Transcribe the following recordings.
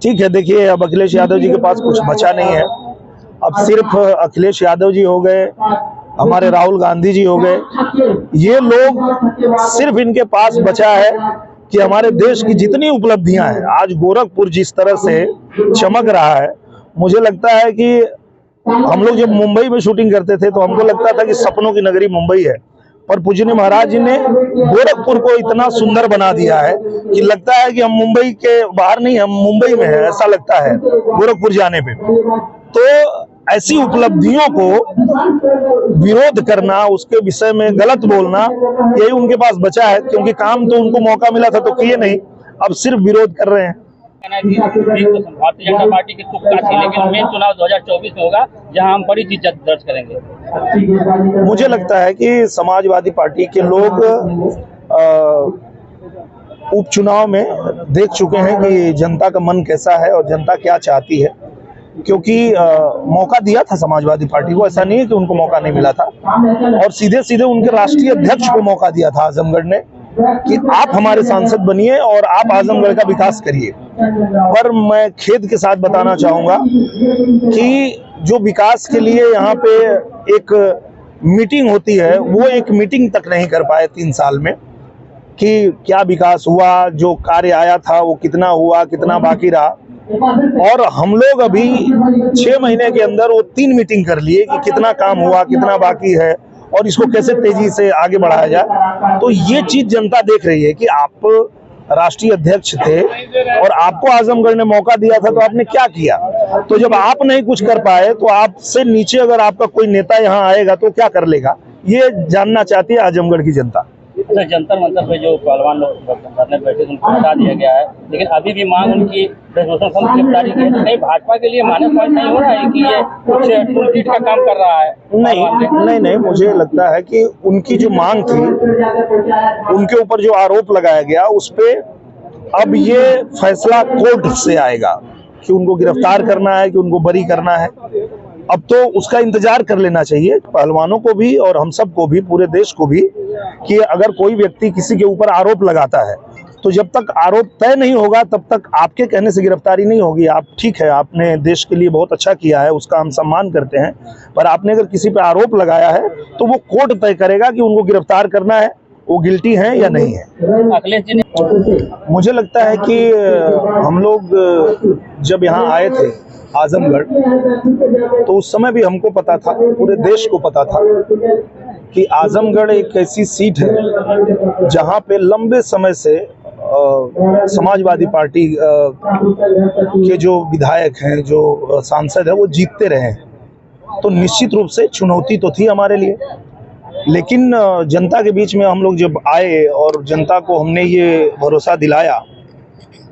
ठीक है, देखिए अब अखिलेश यादव जी के पास कुछ बचा नहीं है। अब सिर्फ अखिलेश यादव जी हो गए, हमारे राहुल गांधी जी हो गए, ये लोग सिर्फ इनके पास बचा है कि हमारे देश की जितनी उपलब्धियां हैं, आज गोरखपुर जिस तरह से चमक रहा है, मुझे लगता है कि हम लोग जब मुंबई में शूटिंग करते थे तो हमको लगता था कि सपनों की नगरी मुंबई है, पर पूजनीय महाराज जी ने गोरखपुर को इतना सुंदर बना दिया है कि लगता है कि हम मुंबई के बाहर नहीं, हम मुंबई में है, ऐसा लगता है गोरखपुर जाने पे। तो ऐसी उपलब्धियों को विरोध करना, उसके विषय में गलत बोलना, यही उनके पास बचा है, क्योंकि काम तो उनको मौका मिला था तो किए नहीं, अब सिर्फ विरोध कर रहे हैं। भारतीय जनता पार्टी की तुक्का थी, लेकिन मेन चुनाव 2024 में होगा, जहां हम बड़ी जीत दर्ज करेंगे। मुझे लगता है कि समाजवादी पार्टी के लोग उपचुनाव में देख चुके हैं कि जनता का मन कैसा है और जनता क्या चाहती है, क्योंकि मौका दिया था समाजवादी पार्टी को, ऐसा नहीं है कि उनको मौका नहीं मिला था, और सीधे सीधे उनके राष्ट्रीय अध्यक्ष को मौका दिया था आजमगढ़ ने कि आप हमारे सांसद बनिए और आप आजमगढ़ का विकास करिए। पर मैं खेद के साथ बताना चाहूंगा कि जो विकास के लिए यहाँ पे एक मीटिंग होती है, वो एक मीटिंग तक नहीं कर पाए 3 साल में कि क्या विकास हुआ, जो कार्य आया था वो कितना हुआ, कितना बाकी रहा। और हम लोग अभी 6 महीने के अंदर वो 3 मीटिंग कर लिए कि कितना काम हुआ, कितना बाकी है और इसको कैसे तेजी से आगे बढ़ाया जाए। तो ये चीज जनता देख रही है कि आप राष्ट्रीय अध्यक्ष थे और आपको आजमगढ़ ने मौका दिया था, तो आपने क्या किया। तो जब आप नहीं कुछ कर पाए तो आपसे नीचे अगर आपका कोई नेता यहाँ आएगा तो क्या कर लेगा, ये जानना चाहती है आजमगढ़ की जनता। अच्छा, जंतर मंतर पे जो पहलवान लोग धरने बैठे उनको हटा दिया गया है, लेकिन अभी भी मांग उनकी गिरफ्तारी की है। तो नहीं, भाजपा के लिए माइनस पॉइंट नहीं हो रहा है कि ये कुछ टूलकिट का काम कर रहा है? नहीं, मुझे लगता है कि उनकी जो मांग थी, उनके ऊपर जो आरोप लगाया गया, उस पे अब ये फैसला कोर्ट से आएगा कि उनको गिरफ्तार करना है कि उनको बरी करना है। अब तो उसका इंतजार कर लेना चाहिए पहलवानों को भी और हम सबको भी, पूरे देश को भी, कि अगर कोई व्यक्ति किसी के ऊपर आरोप लगाता है तो जब तक आरोप तय नहीं होगा तब तक आपके कहने से गिरफ्तारी नहीं होगी। आप ठीक है, आपने देश के लिए बहुत अच्छा किया है, उसका हम सम्मान करते हैं, पर आपने अगर किसी पे आरोप लगाया है तो वो कोर्ट तय करेगा कि उनको गिरफ्तार करना है, वो गिल्टी है या नहीं है। अखिलेश जी ने, मुझे लगता है कि हम लोग जब यहाँ आए थे आजमगढ़, तो उस समय भी हमको पता था, पूरे देश को पता था कि आजमगढ़ एक ऐसी सीट है जहाँ पे लंबे समय से समाजवादी पार्टी के जो विधायक हैं, जो सांसद है, वो जीतते रहे हैं। तो निश्चित रूप से चुनौती तो थी हमारे लिए, लेकिन जनता के बीच में हम लोग जब आए और जनता को हमने ये भरोसा दिलाया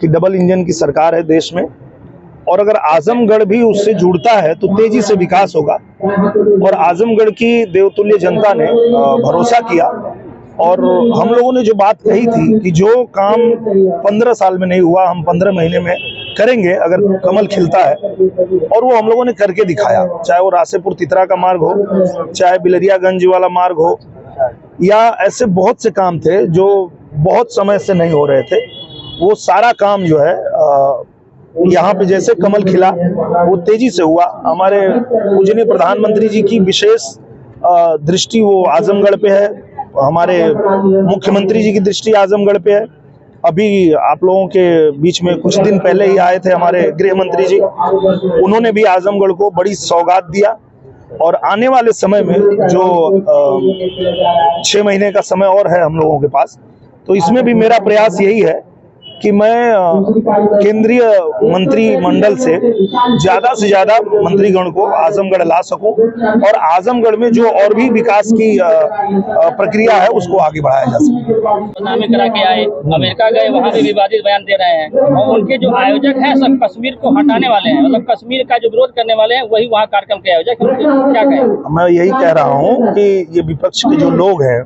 कि डबल इंजन की सरकार है देश में, और अगर आजमगढ़ भी उससे जुड़ता है तो तेजी से विकास होगा, और आजमगढ़ की देवतुल्य जनता ने भरोसा किया। और हम लोगों ने जो बात कही थी कि जो काम 15 साल में नहीं हुआ, हम 15 महीने में करेंगे अगर कमल खिलता है, और वो हम लोगों ने करके दिखाया। चाहे वो रासेपुर तितरा का मार्ग हो, चाहे बिलरियागंज वाला मार्ग हो, या ऐसे बहुत से काम थे जो बहुत समय से नहीं हो रहे थे, वो सारा काम जो है यहाँ पे जैसे कमल खिला वो तेजी से हुआ। हमारे पूजनीय प्रधानमंत्री जी की विशेष दृष्टि वो आजमगढ़ पे है, हमारे मुख्यमंत्री जी की दृष्टि आजमगढ़ पे है। अभी आप लोगों के बीच में कुछ दिन पहले ही आए थे हमारे गृह मंत्री जी, उन्होंने भी आजमगढ़ को बड़ी सौगात दिया। और आने वाले समय में जो 6 महीने का समय और है हम लोगों के पास, तो इसमें भी मेरा प्रयास यही है कि मैं केंद्रीय मंत्रिमंडल से ज्यादा मंत्रीगण को आजमगढ़ ला सकूं, और आजमगढ़ में जो और भी विकास की प्रक्रिया है उसको आगे बढ़ाया जा सके। बदनामी करा के आए, अमेरिका गए, वहाँ भी विवादित बयान दे रहे हैं, और उनके जो आयोजक हैं सब कश्मीर को हटाने वाले हैं, मतलब कश्मीर का जो विरोध करने वाले हैं वही वहाँ कार्यक्रम के आयोजक हैं। क्या कहें? मैं यही कह रहा हूँ कि ये विपक्ष के जो लोग हैं,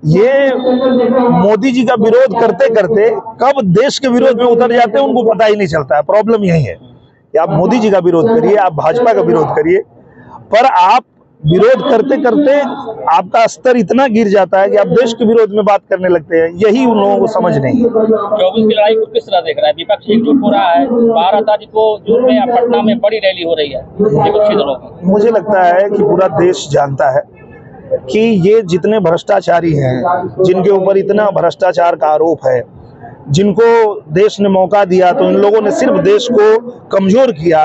ये मोदी जी का विरोध करते करते कब देश के विरोध में उतर जाते हैं उनको पता ही नहीं चलता है। प्रॉब्लम यही है कि आप मोदी जी का विरोध करिए, आप भाजपा का विरोध करिए, पर आप विरोध करते करते आपका स्तर इतना गिर जाता है कि आप देश के विरोध में बात करने लगते हैं। यही उन लोगों को समझ नहीं है। 24 की लड़ाई को किस तरह देख रहा है? विपक्ष एकजुट हो रहा है, 12 तारीख को जून में पटना में बड़ी रैली हो रही है विपक्षी दलों की। मुझे लगता है कि पूरा देश जानता है कि ये जितने भ्रष्टाचारी हैं, जिनके ऊपर इतना भ्रष्टाचार का आरोप है, जिनको देश ने मौका दिया तो इन लोगों ने सिर्फ देश को कमजोर किया।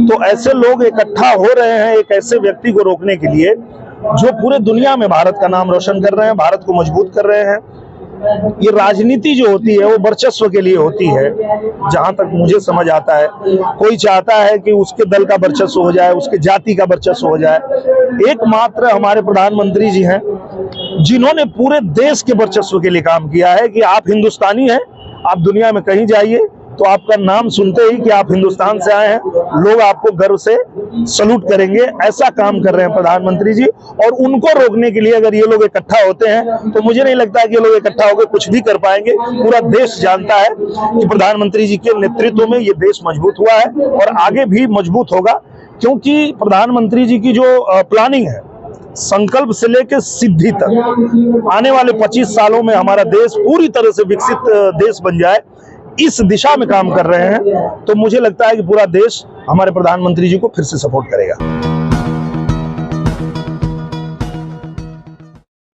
तो ऐसे लोग इकट्ठा हो रहे हैं एक ऐसे व्यक्ति को रोकने के लिए जो पूरे दुनिया में भारत का नाम रोशन कर रहे हैं, भारत को मजबूत कर रहे हैं। ये राजनीति जो होती है वो वर्चस्व के लिए होती है, जहां तक मुझे समझ आता है। कोई चाहता है कि उसके दल का वर्चस्व हो जाए, उसके जाति का वर्चस्व हो जाए। एकमात्र हमारे प्रधानमंत्री जी हैं जिन्होंने पूरे देश के वर्चस्व के लिए काम किया है कि आप हिंदुस्तानी हैं, आप दुनिया में कहीं जाइए तो आपका नाम सुनते ही कि आप हिंदुस्तान से आए हैं, लोग आपको गर्व से सलूट करेंगे। ऐसा काम कर रहे हैं प्रधानमंत्री जी, और उनको रोकने के लिए अगर ये लोग इकट्ठा होते हैं तो मुझे नहीं लगता कि ये लोग इकट्ठा होकर कुछ भी कर पाएंगे। पूरा देश जानता है कि प्रधानमंत्री जी के नेतृत्व में ये देश मजबूत हुआ है और आगे भी मजबूत होगा, क्योंकि प्रधानमंत्री जी की जो प्लानिंग है, संकल्प से लेकर सिद्धि तक, आने वाले 25 सालों में हमारा देश पूरी तरह से विकसित देश बन जाए, इस दिशा में काम कर रहे हैं। तो मुझे लगता है कि पूरा देश हमारे प्रधानमंत्री जी को फिर से सपोर्ट करेगा।